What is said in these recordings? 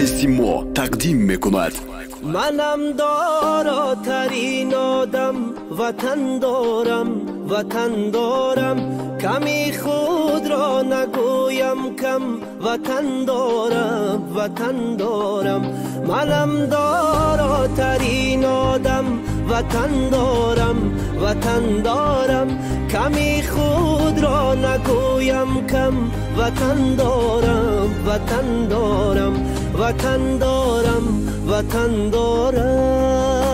студияи Симо тақдим мекунад. منم داراترین آدم، وطن دارم وطن دارم، کمی خود را نگویم کم، وطن دارم وطن دارم. منم داراترین آدم، وطن دارم وطن دارم، کمی خود را نگویم کم، وطن دارم وطن دارم وطن دارم وطن دارم.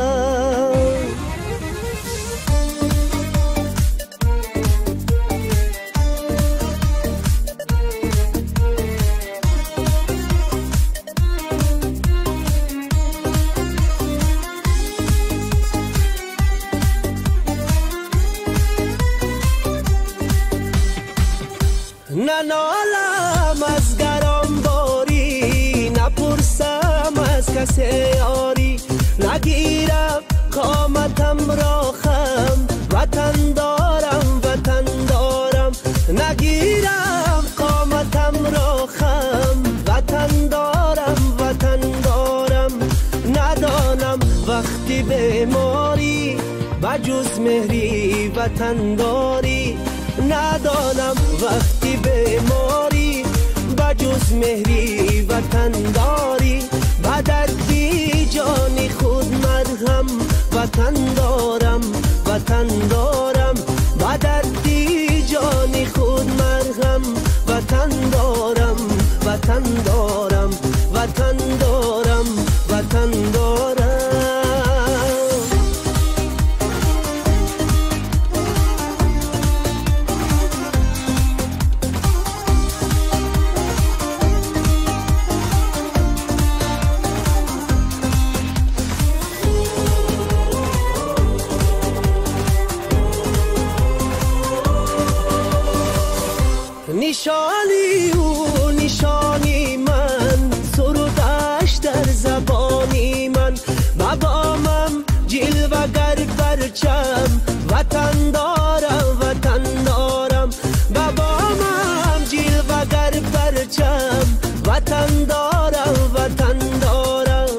ننالم از گران باری، نپرسم از کسی یاری، نگیرم قامتم را خم، وطن دارم وطن دارم، نگیرم قامتم را خم، وطن دارم وطن دارم. ندانم وقتی بیماری بجز مهری وطن داری، ندانم وقتی بیماری بجز مهری وطن داری، بدت بی جانی خود مرهم، وطن دارم وطن دارم، بدت بی جانی خود مرهم، وطن دارم وطن دارم وطن دارم وطن دارم. نشانی او نشانی من، سرودش در زبانی من، بابامم جلوگر پرچم، وطن دارم وطن دارم، بابامم جلوگر پرچم، وطن دارم وطن دارم.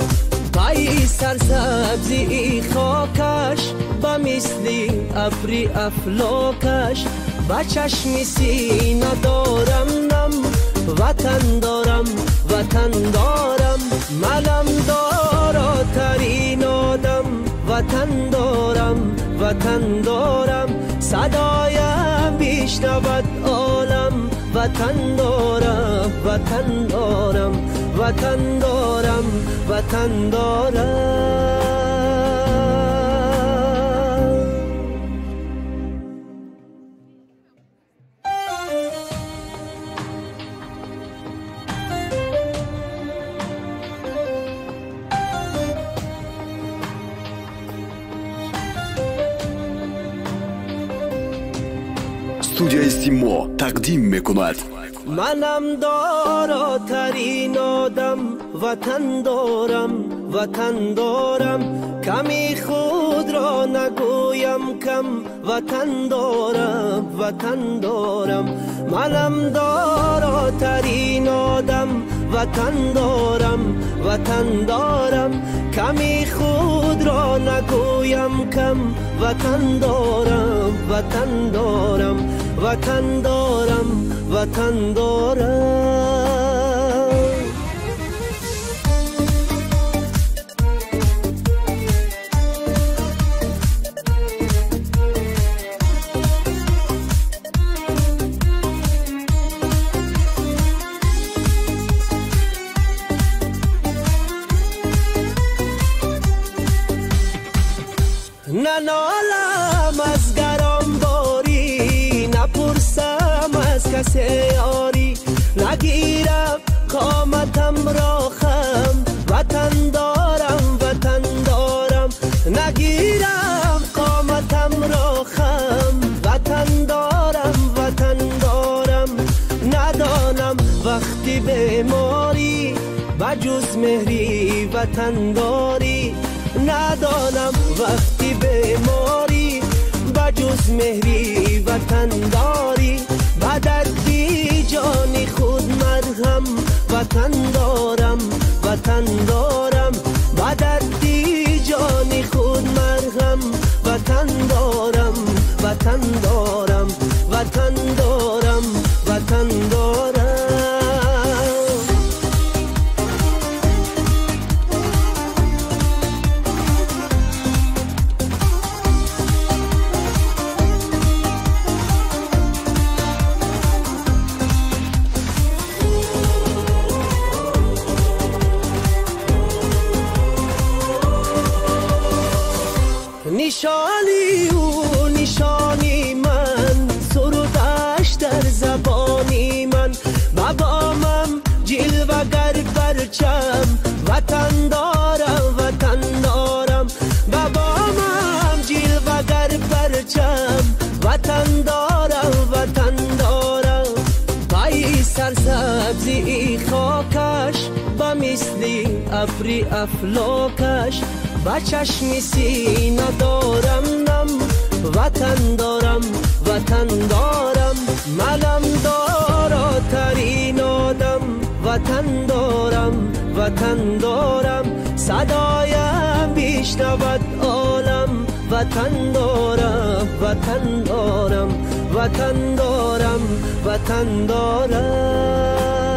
پای سرسبزی خاکش با مثلی ابری افلاکش، با چشم سینه دارم نم، وطن دارم وطن دارم. منم داراترین آدم، وطن دارم وطن دارم، صدایم بیشنود عالم، وطن دارم وطن دارم وطن دارم وطن دارم. студияи Симо тақдим мекунад. منم داراترین آدم، وطن دارم وطن دارم، کمی خود را نگویم کم، وطن دارم وطن دارم. منم داراترین آدم، وطن دارم وطن دارم، کمی خود را نگویم کم، وطن دارم وطن دارم وطن دارم وطن دارم. ننالم از گران باری، نپرسم از کسی یاری، نگیرم قامتم را خم، وطن دارم وطن دارم، نگیرم قامتم را خم، وطن دارم وطن دارم. ندانم وقتی بیماری بجز مهری وطن داری، ندانم وقتی بیماری بجز مهری وطن داری، بدت بی جانی خود مرهم، وطن دارم وطن وطن دارم و دردی جانی خود مرهم وطن دارم وطن دارم وطن دارم وطن دارم نشانی او نشانی من سرودش در زبانی من بابامم جلوگر پرچم وطن دارم وطن دارم بابامم جلوگر پرچم وطن دارم وطن دارم پای سرسبزی خاکش با مثلی ابری افلاکش با چشم سینه دارم نم وطن دارم وطن دارم منم دارا ترین آدم وطن دارم وطن دارم صدایم بیشنود عالم وطن دارم وطن دارم وطن دارم وطن دارم